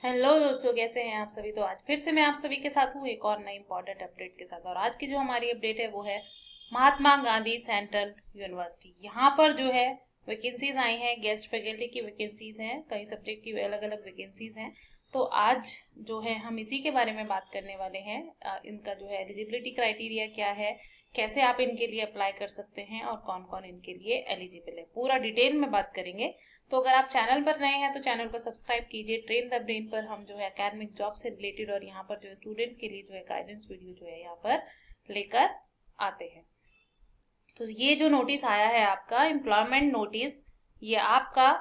Hello दोस्तों, कैसे हैं आप सभी। तो आज फिर से मैं आप सभी के साथ हूँ एक और नई इंपॉर्टेंट अपडेट के साथ। और आज की जो हमारी अपडेट है वो है महात्मा गांधी सेंट्रल यूनिवर्सिटी। यहाँ पर जो है वैकेंसीज आई हैं, गेस्ट फैकल्टी की वैकेंसीज हैं, कई सब्जेक्ट की अलग अलग वैकेंसीज हैं। तो आज जो है हम इसी के बारे में बात करने वाले हैं। इनका जो है एलिजिबिलिटी क्राइटेरिया क्या है, कैसे आप इनके लिए अप्लाई कर सकते हैं और कौन कौन इनके लिए एलिजिबल है, पूरा डिटेल में बात करेंगे। तो अगर आप चैनल पर नए हैं तो चैनल को सब्सक्राइब कीजिए। ट्रेन द ब्रेन पर हम जो है एकेडमिक जॉब से रिलेटेड और यहाँ पर जो है स्टूडेंट्स के लिए जो है गाइडेंस वीडियो जो है यहाँ पर लेकर आते हैं। तो ये जो नोटिस आया है आपका एम्प्लॉयमेंट नोटिस, ये आपका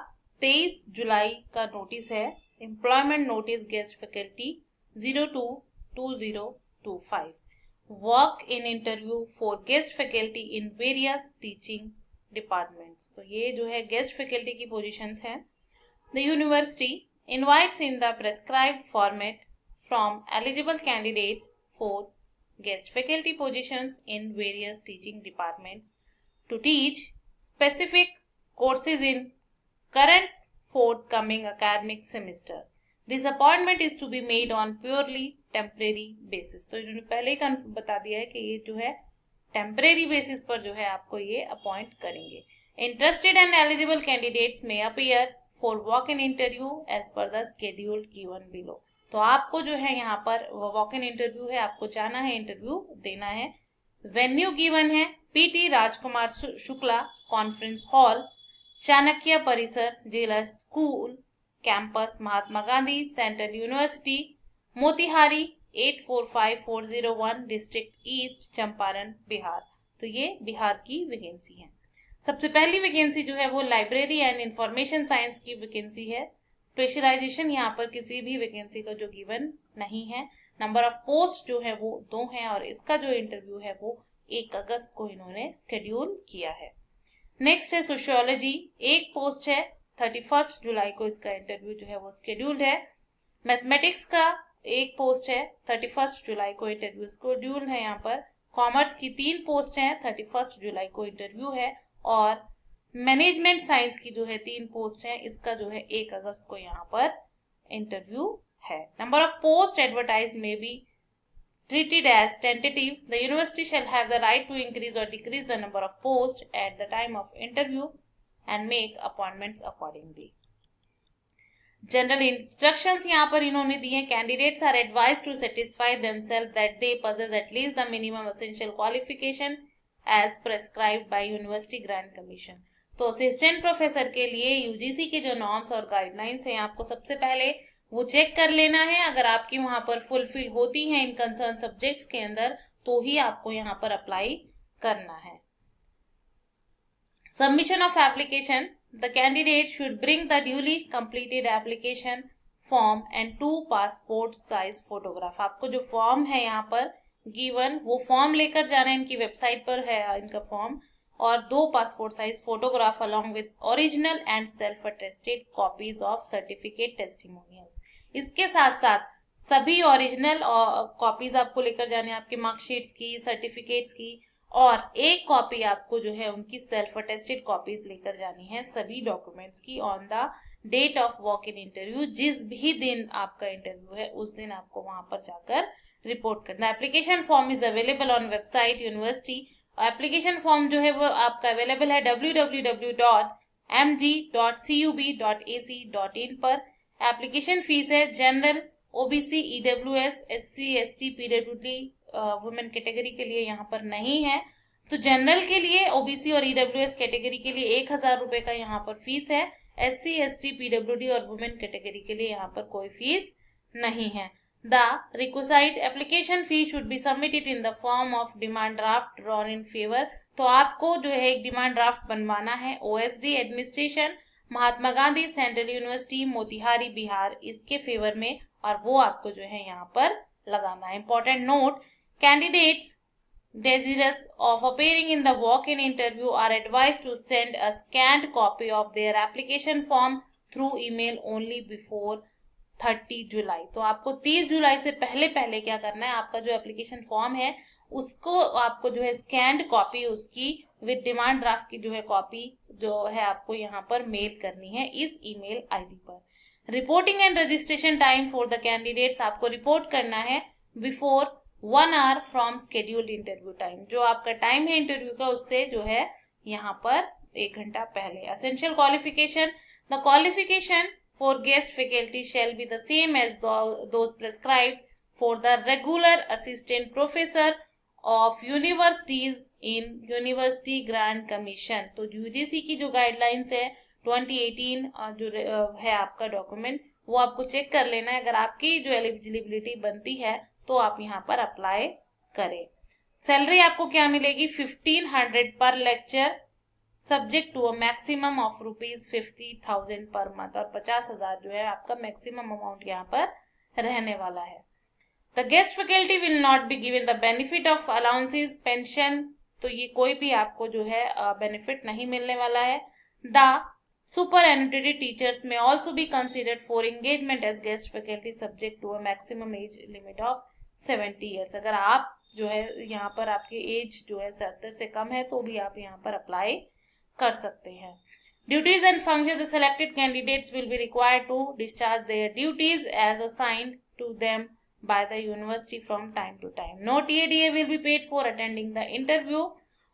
23 जुलाई का नोटिस है। Employment notice guest faculty 022025 work in interview for guest faculty in various teaching departments. तो ये जो है गेस्ट फैकल्टी की पोजीशंस हैं। The university invites in the prescribed format from eligible candidates for guest faculty positions in various teaching departments to teach specific courses in current forthcoming academic semester. This appointment is to be made on purely temporary basis. तो इन्होंने पहले ही बता दिया है कि ये जो है टेम्परेरी बेसिस पर जो है आपको ये अपॉइंट करेंगे। Interested and eligible candidates may appear for walk in interview as per the schedule given below. तो आपको जो है यहाँ पर वॉक इन इंटरव्यू है, आपको जाना है, इंटरव्यू देना है। वेन्यू गिवन है PT Rajkumar Shukla conference hall, Chanakya परिसर, जिला school campus, Mahatma Gandhi central university, Motihari 845401, district east, Champaran, Bihar. तो ये बिहार की वैकेंसी है। सबसे पहली वैकेंसी जो है वो लाइब्रेरी एंड इंफॉर्मेशन साइंस की वैकेंसी है। स्पेशलाइजेशन यहाँ पर किसी भी वैकेंसी का जो गिवन नहीं है। नंबर ऑफ पोस्ट जो है वो 2 हैं और इसका जो इंटरव्यू है वो 1 अगस्त को इन्होंने शेड्यूल किया है। नेक्स्ट है सोशियोलॉजी, 1 पोस्ट है, 31 जुलाई को इसका इंटरव्यू जो है वो शेड्यूल्ड है। मैथमेटिक्स का 1 पोस्ट है, 31 जुलाई को इंटरव्यू शेड्यूल्ड है यहाँ पर। कॉमर्स की 3 पोस्ट हैं, 31 जुलाई को इंटरव्यू है। और मैनेजमेंट साइंस की जो है 3 पोस्ट है, इसका जो है 1 अगस्त को यहाँ पर इंटरव्यू है। नंबर ऑफ पोस्ट एडवर्टाइज में B treated as tentative. The university shall have the right to increase or decrease the number of posts at the time of interview and make appointments accordingly. General instructions यहाँ पर इन्होंने दिए। Candidates are advised to satisfy themselves that they possess at least the minimum essential qualification as prescribed by University Grant Commission. तो assistant professor के लिए UGC के जो norms और गाइडलाइंस हैं आपको सबसे पहले वो चेक कर लेना है। अगर आपकी वहां पर फुलफिल होती हैं इन कंसर्न सब्जेक्ट्स के अंदर तो ही आपको यहाँ पर अप्लाई करना है। Submission of application, the candidate should bring the duly completed application form and 2 passport size photograph. आपको जो फॉर्म है यहाँ पर गिवन वो फॉर्म लेकर जाना है, इनकी वेबसाइट पर है इनका फॉर्म, और 2 passport size photograph along with original and self attested copies of certificate testimonials. इसके साथ साथ सभी ओरिजिनल कॉपीज आपको लेकर जाने, आपके मार्कशीट्स की, सर्टिफिकेट्स की, और 1 कॉपी आपको जो है उनकी सेल्फ अटेस्टेड कॉपीज लेकर जानी है सभी डॉक्यूमेंट्स की on the date of walk in interview. जिस भी दिन आपका इंटरव्यू है उस दिन आपको वहां पर जाकर रिपोर्ट करना। Application form is available on website university. Application form जो है वो आपका अवेलेबल है www.mg.cub.ac.in पर। एप्लीकेशन फीस है general, OBC, EWS, SC, ST, PWD women category के लिए यहाँ पर नहीं है। तो जनरल के लिए, ओबीसी और ईडब्ल्यूएस कैटेगरी के लिए 1000 रुपए का यहाँ पर फीस है। एससी, एसटी, पीडब्ल्यूडी और वुमेन कैटेगरी के लिए यहाँ पर कोई फीस नहीं है। The requisite application fee should be submitted in the form of demand draft drawn in favor. तो आपको जो है एक डिमांड ड्राफ्ट बनवाना है ओएसडी एडमिनिस्ट्रेशन, महात्मा गांधी सेंट्रल यूनिवर्सिटी, मोतिहारी, बिहार, इसके फेवर में, और वो आपको जो है यहाँ पर लगाना है। Important note, candidates desirous of appearing in the walk-in interview are advised to send a scanned copy of their application form through email only before 30 जुलाई। तो आपको 30 जुलाई से पहले पहले क्या करना है, आपका जो एप्लीकेशन फॉर्म है उसको आपको जो है स्कैंड कॉपी उसकी विद डिमांड ड्राफ्ट की जो है कॉपी जो है आपको यहाँ पर मेल करनी है इस ईमेल आईडी पर। Reporting and registration time for the candidates, आपको रिपोर्ट करना है before 1 our from scheduled interview time, जो आपका टाइम है इंटरव्यू का उससे जो है यहाँ पर 1 घंटा पहले। Essential qualification, the qualification for guest faculty shall be the same as those prescribed for the regular assistant professor of universities in University Grant Commission. तो यूजीसी की जो गाइडलाइंस है 2018 जो है आपका डॉक्यूमेंट, वो आपको चेक कर लेना है। अगर आपकी जो एलिजिबिलिटी बनती है तो आप यहाँ पर अप्लाई करें। सैलरी आपको क्या मिलेगी, 1500 per lecture, subject to a maximum of ₹50,000 per month, और 50,000 जो है आपका मैक्सिमम अमाउंट यहाँ पर रहने वाला है। The guest faculty will not be given the benefit of allowances pension, तो ये कोई भी आपको जो है बेनिफिट नहीं मिलने वाला है। The superannuated teachers may also be considered for engagement as guest faculty subject to a maximum age limit of 70 years। अगर आप जो है यहाँ पर आपकी एज जो है 70 से कम है तो भी आप यहाँ पर अप्लाई कर सकते हैं। Duties and functions, the selected candidates will be required to discharge their duties as assigned to them by the university from time to time. No TADA will be paid for attending the interview।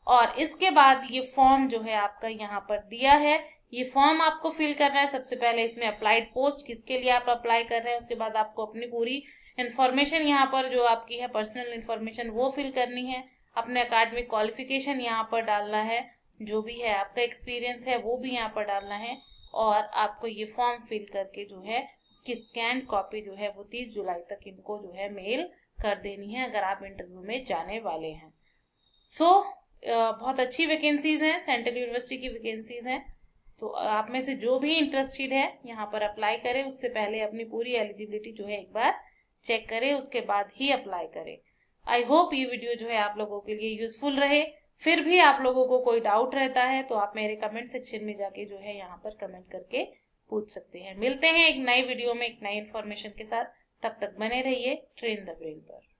और इसके बाद ये form जो है आपका यहाँ पर दिया है, ये फॉर्म आपको फिल करना है। सबसे पहले इसमें अप्लाइड पोस्ट किसके लिए आप अप्लाई कर रहे हैं, उसके बाद आपको अपनी पूरी इन्फॉर्मेशन यहाँ पर जो आपकी है पर्सनल इन्फॉर्मेशन वो फिल करनी है, अपने अकाडमिक क्वालिफिकेशन यहाँ पर डालना है, जो भी है आपका एक्सपीरियंस है वो भी यहाँ पर डालना है, और आपको ये फॉर्म फिल करके जो है इसकी स्कैन कॉपी जो है वो 30 जुलाई तक इनको जो है मेल कर देनी है अगर आप इंटरव्यू में जाने वाले हैं। बहुत अच्छी वैकेंसीज हैं, सेंट्रल यूनिवर्सिटी की वैकेंसीज हैं। तो आप में से जो भी इंटरेस्टेड है यहाँ पर अप्लाई करें, उससे पहले अपनी पूरी एलिजिबिलिटी जो है एक बार चेक करें, उसके बाद ही अप्लाई करें। आई होप ये वीडियो जो है आप लोगों के लिए यूजफुल रहे। फिर भी आप लोगों को कोई डाउट रहता है तो आप मेरे कमेंट सेक्शन में जाके जो है यहाँ पर कमेंट करके पूछ सकते हैं। मिलते हैं एक नई वीडियो में एक नई इन्फॉर्मेशन के साथ, तब तक बने रहिए ट्रेन द ब्रेन पर।